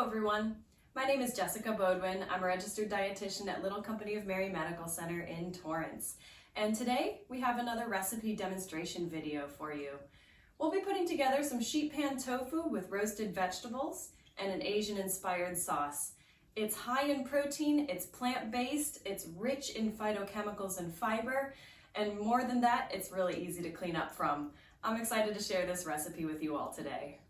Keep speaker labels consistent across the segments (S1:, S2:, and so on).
S1: everyone. My name is Jessica Bodwin. I'm a registered dietitian at Little Company of Mary Medical Center in Torrance. And today we have another recipe demonstration video for you. We'll be putting together some sheet pan tofu with roasted vegetables and an Asian-inspired sauce. It's high in protein, it's plant-based, it's rich in phytochemicals and fiber, and more than that, it's really easy to clean up from. I'm excited to share this recipe with you all today.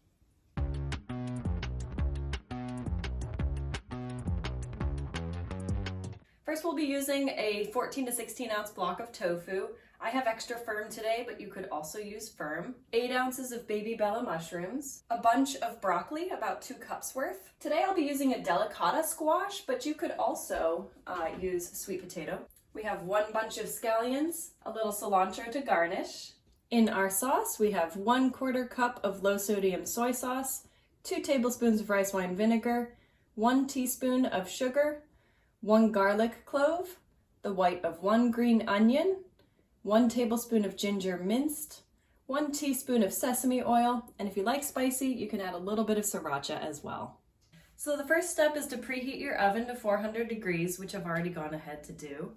S1: First, we'll be using a 14 to 16 ounce block of tofu. I have extra firm today, but you could also use firm. 8 ounces of baby bella mushrooms, a bunch of broccoli, about 2 cups worth. Today I'll be using a delicata squash, but you could also use sweet potato. We have 1 bunch of scallions, a little cilantro to garnish. In our sauce, we have 1/4 cup of low sodium soy sauce, 2 tablespoons of rice wine vinegar, 1 teaspoon of sugar, 1 garlic clove, the white of 1 green onion, 1 tablespoon of ginger minced, 1 teaspoon of sesame oil, and if you like spicy, you can add a little bit of sriracha as well. So the first step is to preheat your oven to 400 degrees, which I've already gone ahead to do.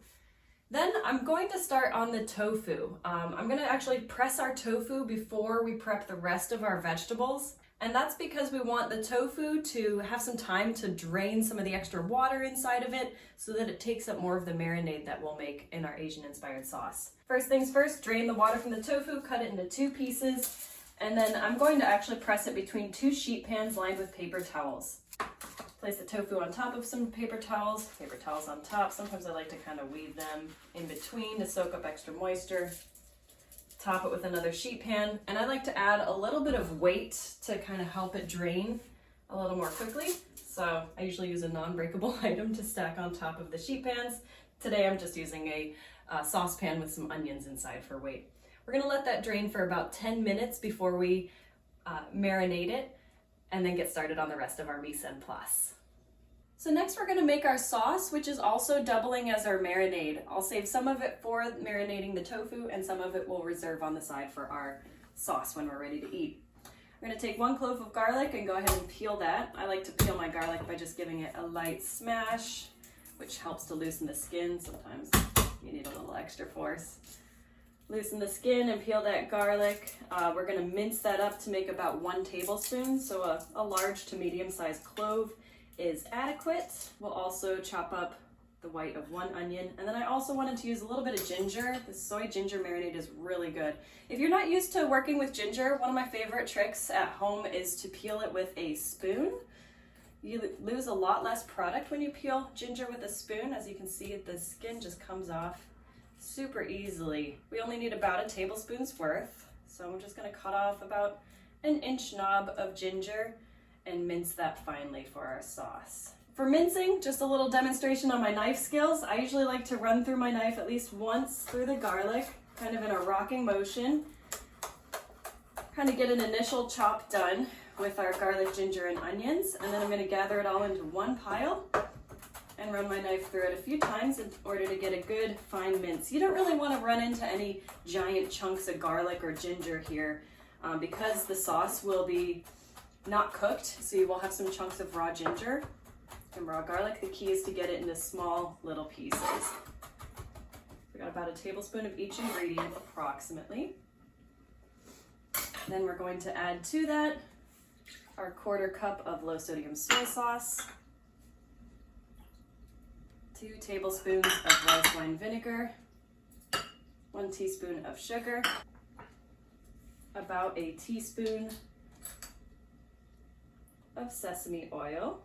S1: Then I'm going to start on the tofu. I'm going to actually press our tofu before we prep the rest of our vegetables. And that's because we want the tofu to have some time to drain some of the extra water inside of it so that it takes up more of the marinade that we'll make in our Asian-inspired sauce. First things first, drain the water from the tofu, cut it into 2 pieces, and then I'm going to actually press it between 2 sheet pans lined with paper towels. Place the tofu on top of some paper towels on top. Sometimes I like to kind of weave them in between to soak up extra moisture. Top it with another sheet pan, and I like to add a little bit of weight to kind of help it drain a little more quickly. So I usually use a non-breakable item to stack on top of the sheet pans. Today I'm just using a saucepan with some onions inside for weight. We're gonna let that drain for about 10 minutes before we marinate it, and then get started on the rest of our mise en place. So next we're going to make our sauce, which is also doubling as our marinade. I'll save some of it for marinating the tofu, and some of it we'll reserve on the side for our sauce when we're ready to eat. We're going to take 1 clove of garlic and go ahead and peel that. I like to peel my garlic by just giving it a light smash, which helps to loosen the skin. Sometimes you need a little extra force. Loosen the skin and peel that garlic. We're going to mince that up to make about 1 tablespoon, so a large to medium-sized clove is adequate. We'll also chop up the white of 1 onion, and then I also wanted to use a little bit of ginger. The soy ginger marinade is really good. If you're not used to working with ginger, one of my favorite tricks at home is to peel it with a spoon. You lose a lot less product when you peel ginger with a spoon. As you can see, the skin just comes off super easily. We only need about a tablespoon's worth, so I'm just going to cut off about an inch knob of ginger and mince that finely for our sauce. For mincing, just a little demonstration on my knife skills. I usually like to run through my knife at least once through the garlic, kind of in a rocking motion. Kind of get an initial chop done with our garlic, ginger, and onions, and then I'm going to gather it all into one pile and run my knife through it a few times in order to get a good fine mince. You don't really want to run into any giant chunks of garlic or ginger here because the sauce will be not cooked, so you will have some chunks of raw ginger and raw garlic. The key is to get it into small little pieces. We got about a tablespoon of each ingredient approximately. Then we're going to add to that our 1/4 cup of low sodium soy sauce, 2 tablespoons of rice wine vinegar, 1 teaspoon of sugar, about a teaspoon of sesame oil,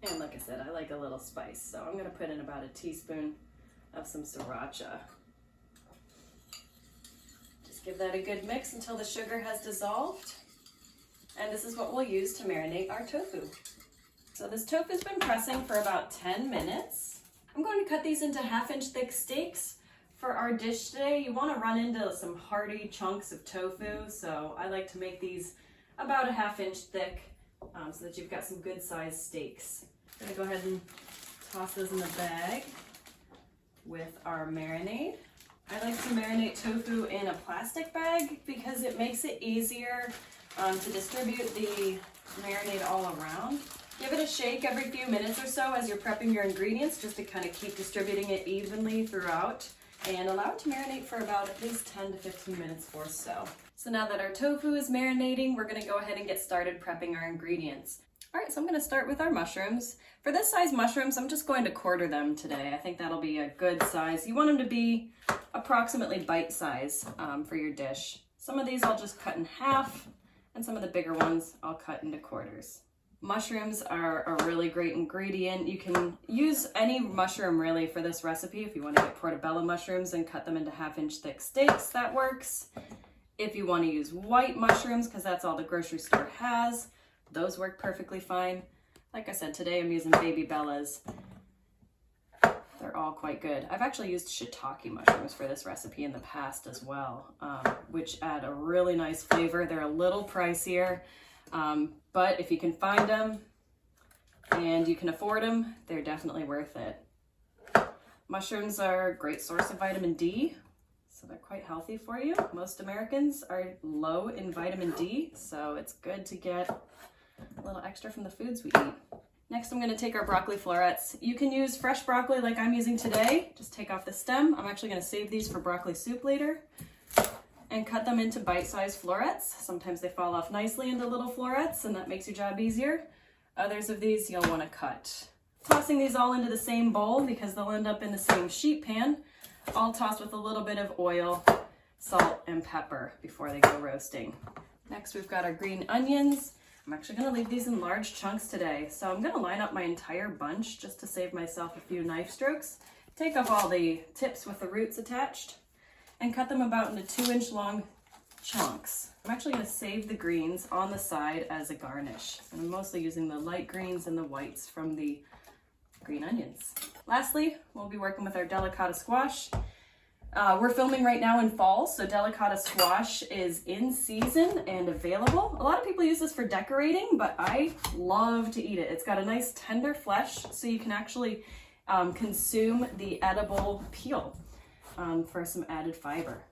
S1: and like I said, I like a little spice, so I'm going to put in about a teaspoon of some sriracha. Just give that a good mix until the sugar has dissolved, and this is what we'll use to marinate our tofu. So this tofu's been pressing for about 10 minutes. I'm going to cut these into 1/2-inch thick steaks. For our dish today, you want to run into some hearty chunks of tofu, so I like to make these about a 1/2-inch thick so that you've got some good sized steaks. I'm going to go ahead and toss those in the bag with our marinade. I like to marinate tofu in a plastic bag because it makes it easier to distribute the marinate all around. Give it a shake every few minutes or so as you're prepping your ingredients, just to kind of keep distributing it evenly throughout, and allow it to marinate for about at least 10 to 15 minutes or so. So now that our tofu is marinating, we're gonna go ahead and get started prepping our ingredients. All right, so I'm gonna start with our mushrooms. For this size mushrooms, I'm just going to quarter them today. I think that'll be a good size. You want them to be approximately bite size for your dish. Some of these I'll just cut in half, and some of the bigger ones I'll cut into quarters. Mushrooms are a really great ingredient. You can use any mushroom really for this recipe. If you want to get portobello mushrooms and cut them into 1/2-inch thick steaks, that works. If you want to use white mushrooms, because that's all the grocery store has, those work perfectly fine. Like I said, today I'm using baby bellas. They're all quite good. I've actually used shiitake mushrooms for this recipe in the past as well, which add a really nice flavor. They're a little pricier, but if you can find them and you can afford them, they're definitely worth it. Mushrooms are a great source of vitamin D, so they're quite healthy for you. Most Americans are low in vitamin D, so it's good to get a little extra from the foods we eat. Next, I'm gonna take our broccoli florets. You can use fresh broccoli like I'm using today. Just take off the stem. I'm actually gonna save these for broccoli soup later, and cut them into bite-sized florets. Sometimes they fall off nicely into little florets, and that makes your job easier. Others of these you'll wanna cut. Tossing these all into the same bowl because they'll end up in the same sheet pan, all tossed with a little bit of oil, salt, and pepper before they go roasting. Next, we've got our green onions. I'm actually gonna leave these in large chunks today. So I'm gonna line up my entire bunch just to save myself a few knife strokes. Take off all the tips with the roots attached and cut them about into 2-inch long chunks. I'm actually gonna save the greens on the side as a garnish. And I'm mostly using the light greens and the whites from the green onions. Lastly, we'll be working with our delicata squash. We're filming right now in fall, so delicata squash is in season and available. A lot of people use this for decorating, but I love to eat it. It's got a nice tender flesh, so you can actually consume the edible peel for some added fiber.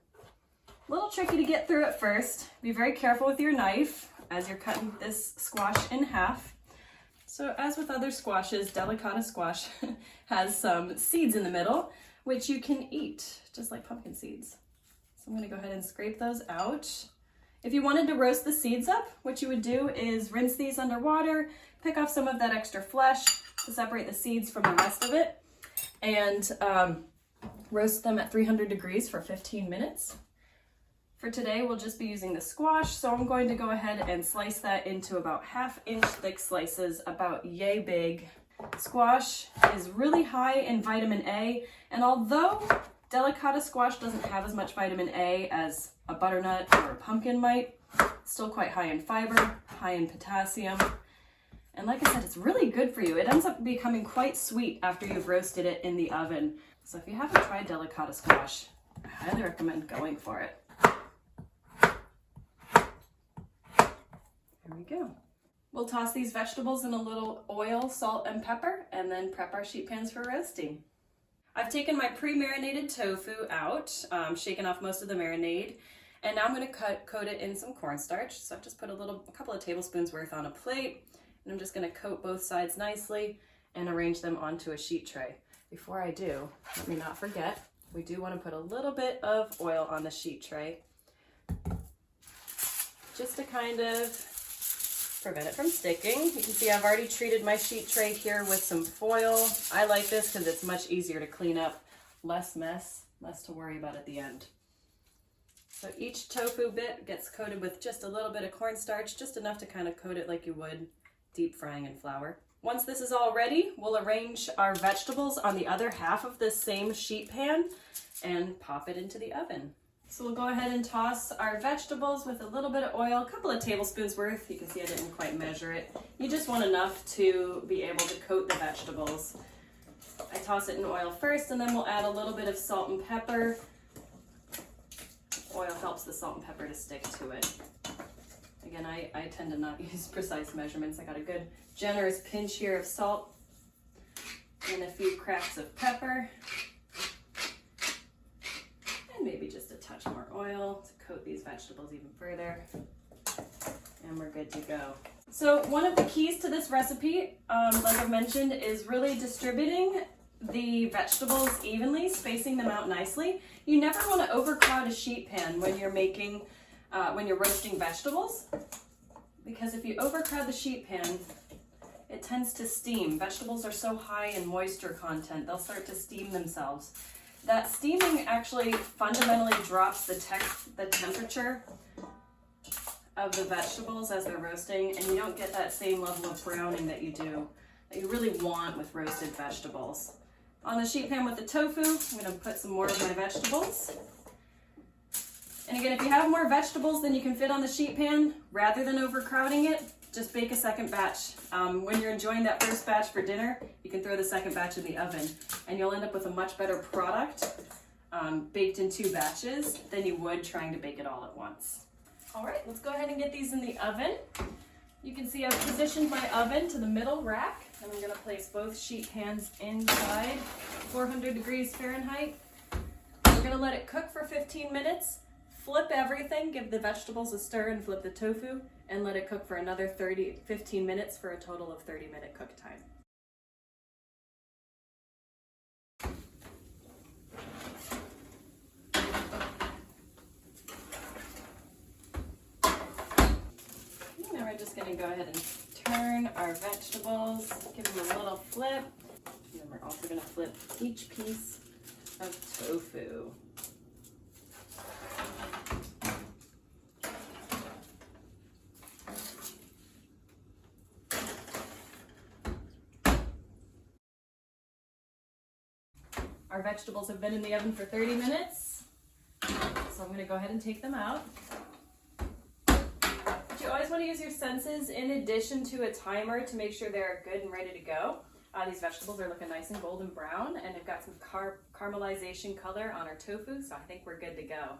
S1: A little tricky to get through at first. Be very careful with your knife as you're cutting this squash in half. So as with other squashes, delicata squash has some seeds in the middle, which you can eat, just like pumpkin seeds. So I'm gonna go ahead and scrape those out. If you wanted to roast the seeds up, what you would do is rinse these under water, pick off some of that extra flesh to separate the seeds from the rest of it, and roast them at 300 degrees for 15 minutes. For today, we'll just be using the squash, so I'm going to go ahead and slice that into about 1/2-inch thick slices, about yay big. Squash is really high in vitamin A, and although delicata squash doesn't have as much vitamin A as a butternut or a pumpkin might, it's still quite high in fiber, high in potassium, and like I said, it's really good for you. It ends up becoming quite sweet after you've roasted it in the oven. So if you haven't tried delicata squash, I highly recommend going for it. There we go. We'll toss these vegetables in a little oil, salt, and pepper, and then prep our sheet pans for roasting. I've taken my pre-marinated tofu out, shaken off most of the marinade, and now I'm going to coat it in some cornstarch. So I've just put a couple of tablespoons worth on a plate, and I'm just going to coat both sides nicely and arrange them onto a sheet tray. Before I do, let me not forget, we do want to put a little bit of oil on the sheet tray, just to kind of prevent it from sticking. You can see I've already treated my sheet tray here with some foil. I like this because it's much easier to clean up, less mess, less to worry about at the end. So each tofu bit gets coated with just a little bit of cornstarch, just enough to kind of coat it like you would deep frying in flour. Once this is all ready, we'll arrange our vegetables on the other half of this same sheet pan and pop it into the oven. So we'll go ahead and toss our vegetables with a little bit of oil, a couple of tablespoons worth. You can see I didn't quite measure it. You just want enough to be able to coat the vegetables. I toss it in oil first, and then we'll add a little bit of salt and pepper. Oil helps the salt and pepper to stick to it. Again, I tend to not use precise measurements. I got a good generous pinch here of salt and a few cracks of pepper. And maybe just a touch more oil to coat these vegetables even further. And we're good to go. So one of the keys to this recipe, like I've mentioned, is really distributing the vegetables evenly, spacing them out nicely. You never want to overcrowd a sheet pan when you're making, when you're roasting vegetables, because if you overcrowd the sheet pan, it tends to steam. Vegetables are so high in moisture content, they'll start to steam themselves. That steaming actually fundamentally drops the temperature of the vegetables as they're roasting, and you don't get that same level of browning that you really want with roasted vegetables. On the sheet pan with the tofu, I'm going to put some more of my vegetables. And again, if you have more vegetables than you can fit on the sheet pan, rather than overcrowding it, just bake a second batch. When you're enjoying that first batch for dinner, you can throw the second batch in the oven, and you'll end up with a much better product baked in 2 batches than you would trying to bake it all at once. All right, let's go ahead and get these in the oven. You can see I've positioned my oven to the middle rack, and I'm gonna place both sheet pans inside 400 degrees Fahrenheit. We're gonna let it cook for 15 minutes, flip everything, give the vegetables a stir and flip the tofu, and let it cook for another 15 minutes for a total of 30-minute cook time. We're just going to go ahead and turn our vegetables, give them a little flip, and then we're also going to flip each piece of tofu. Our vegetables have been in the oven for 30 minutes, so I'm going to go ahead and take them out. You always want to use your senses in addition to a timer to make sure they're good and ready to go. These vegetables are looking nice and golden brown, and they've got some caramelization color on our tofu, so I think we're good to go.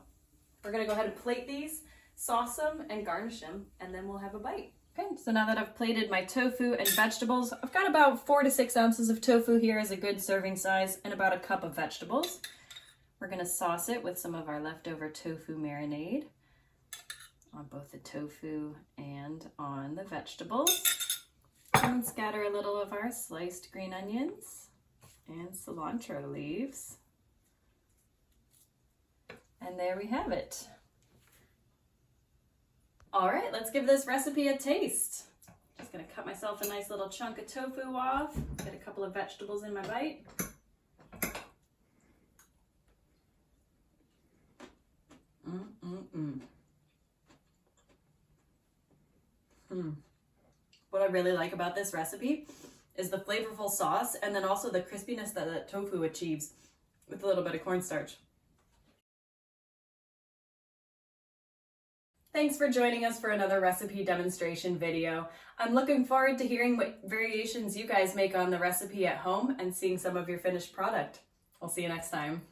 S1: We're going to go ahead and plate these, sauce them, and garnish them, and then we'll have a bite. Okay, so now that I've plated my tofu and vegetables, I've got about 4 to 6 ounces of tofu here as a good serving size, and about a cup of vegetables. We're going to sauce it with some of our leftover tofu marinade on both the tofu and on the vegetables. And scatter a little of our sliced green onions and cilantro leaves. And there we have it. All right, let's give this recipe a taste. Just gonna cut myself a nice little chunk of tofu off, get a couple of vegetables in my bite. What I really like about this recipe is the flavorful sauce, and then also the crispiness that the tofu achieves with a little bit of cornstarch. Thanks for joining us for another recipe demonstration video. I'm looking forward to hearing what variations you guys make on the recipe at home and seeing some of your finished product. We'll see you next time.